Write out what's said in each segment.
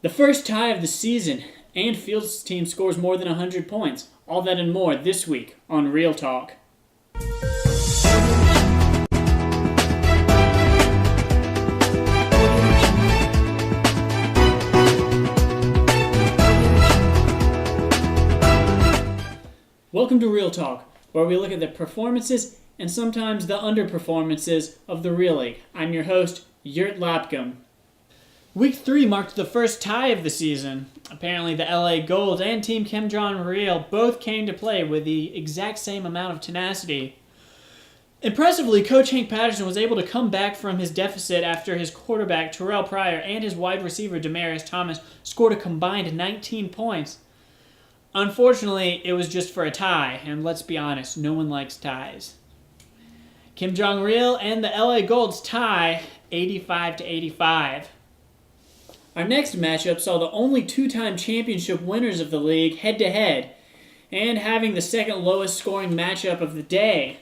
The first tie of the season, and Fields' team scores more than 100 points. All that and more this week on Real Talk. Welcome to Real Talk, where we look at the performances and sometimes the underperformances of the Real League. I'm your host, Yurt Lapkum. Week 3 marked the first tie of the season. Apparently the LA Gold and Team Kim Jong-il both came to play with the exact same amount of tenacity. Impressively, Coach Hank Patterson was able to come back from his deficit after his quarterback Terrell Pryor and his wide receiver Demaryius Thomas scored a combined 19 points. Unfortunately, it was just for a tie, and let's be honest, no one likes ties. Kim Jong-il and the LA Golds tie 85-85. Our next matchup saw the only two-time championship winners of the league head-to-head, and having the second lowest scoring matchup of the day.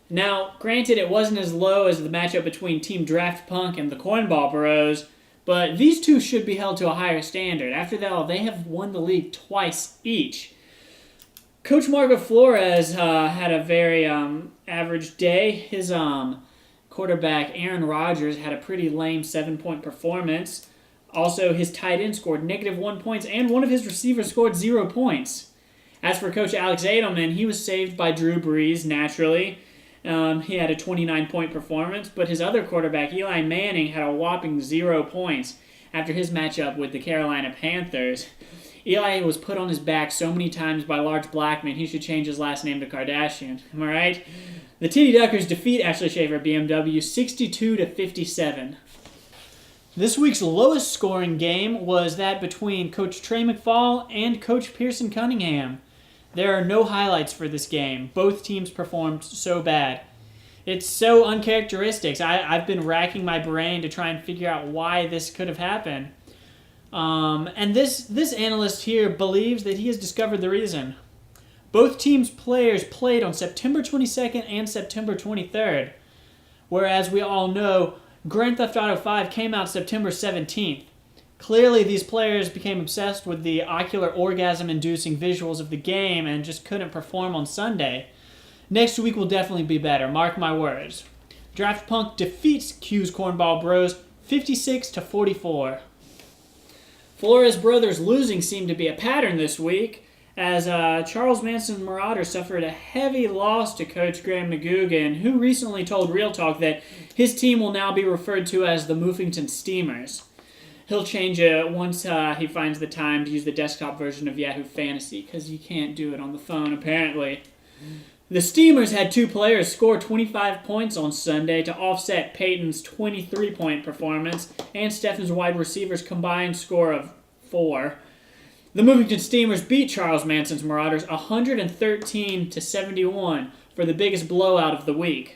Now, granted, it wasn't as low as the matchup between Team Draft Punk and the Cornball Bros, but these two should be held to a higher standard. After that, they have won the league twice each. Coach Marco Flores had a very average day. His quarterback, Aaron Rodgers, had a pretty lame 7-point performance. Also, his tight end scored -1 points, and one of his receivers scored 0 points. As for Coach Alex Edelman, he was saved by Drew Brees, naturally. He had a 29-point performance, but his other quarterback, Eli Manning, had a whopping 0 points after his matchup with the Carolina Panthers. Eli was put on his back so many times by Large Blackman, he should change his last name to Kardashian. Am I right? The Titty Duckers defeat Ashley Schaefer BMW 62-57. This week's lowest scoring game was that between Coach Trey McFall and Coach Pearson Cunningham. There are no highlights for this game. Both teams performed so bad. It's so uncharacteristic. I've been racking my brain to try and figure out why this could have happened. And this analyst here believes that he has discovered the reason. Both teams' players played on September 22nd and September 23rd, whereas we all know Grand Theft Auto 5 came out September 17th. Clearly, these players became obsessed with the ocular orgasm-inducing visuals of the game and just couldn't perform on Sunday. Next week will definitely be better, mark my words. Draft Punk defeats Q's Cornball Bros 56-44. Flores brothers losing seemed to be a pattern this week, as Charles Manson's Marauders suffered a heavy loss to Coach Graham McGugan, who recently told Real Talk that his team will now be referred to as the Moofington Steamers. He'll change it once he finds the time to use the desktop version of Yahoo Fantasy, because you can't do it on the phone, apparently. The Steamers had 2 players score 25 points on Sunday to offset Peyton's 23-point performance and Stephen's wide receivers' combined score of 4. The Moofington Steamers beat Charles Manson's Marauders 113-71 for the biggest blowout of the week.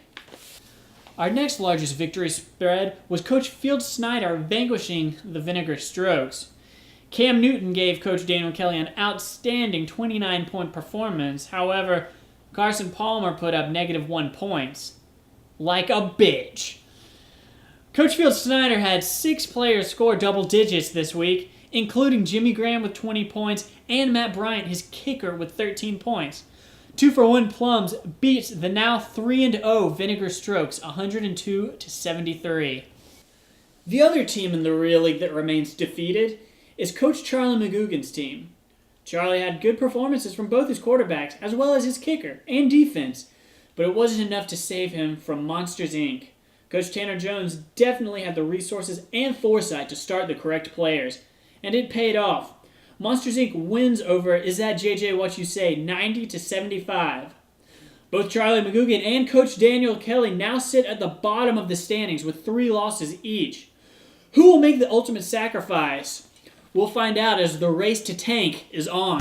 Our next largest victory spread was Coach Fields Snyder vanquishing the Vinegar Strokes. Cam Newton gave Coach Daniel Kelly an outstanding 29-point performance. However, Carson Palmer put up -1 points. Like a bitch. Coach Fields Snyder had 6 players score double digits this week, including Jimmy Graham with 20 points and Matt Bryant, his kicker, with 13 points. 2-for-1 Plums beats the now 3-0 Vinegar Strokes 102-73. The other team in the Real League that remains defeated is Coach Charlie McGugan's team. Charlie had good performances from both his quarterbacks as well as his kicker and defense, but it wasn't enough to save him from Monsters, Inc. Coach Tanner Jones definitely had the resources and foresight to start the correct players, and it paid off. Monsters, Inc. wins over Is That JJ What You Say 90-75. Both Charlie McGugan and Coach Daniel Kelly now sit at the bottom of the standings with 3 losses each. Who will make the ultimate sacrifice? We'll find out as the race to tank is on.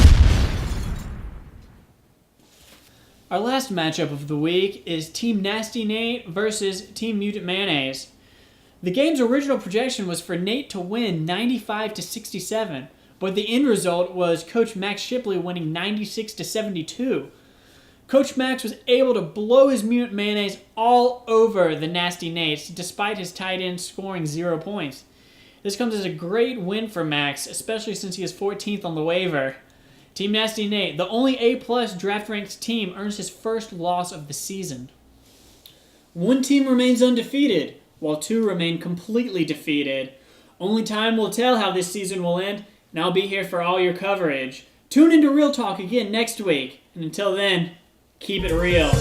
Our last matchup of the week is Team Nasty Nate versus Team Mutant Mayonnaise. The game's original projection was for Nate to win 95-67, but the end result was Coach Max Shipley winning 96-72. Coach Max was able to blow his Mutant Mayonnaise all over the Nasty Nates, despite his tight end scoring 0 points. This comes as a great win for Max, especially since he is 14th on the waiver. Team Nasty Nate, the only A-plus draft-ranked team, earns his first loss of the season. One team remains undefeated, while two remain completely defeated. Only time will tell how this season will end, and I'll be here for all your coverage. Tune into Real Talk again next week, and until then, keep it real.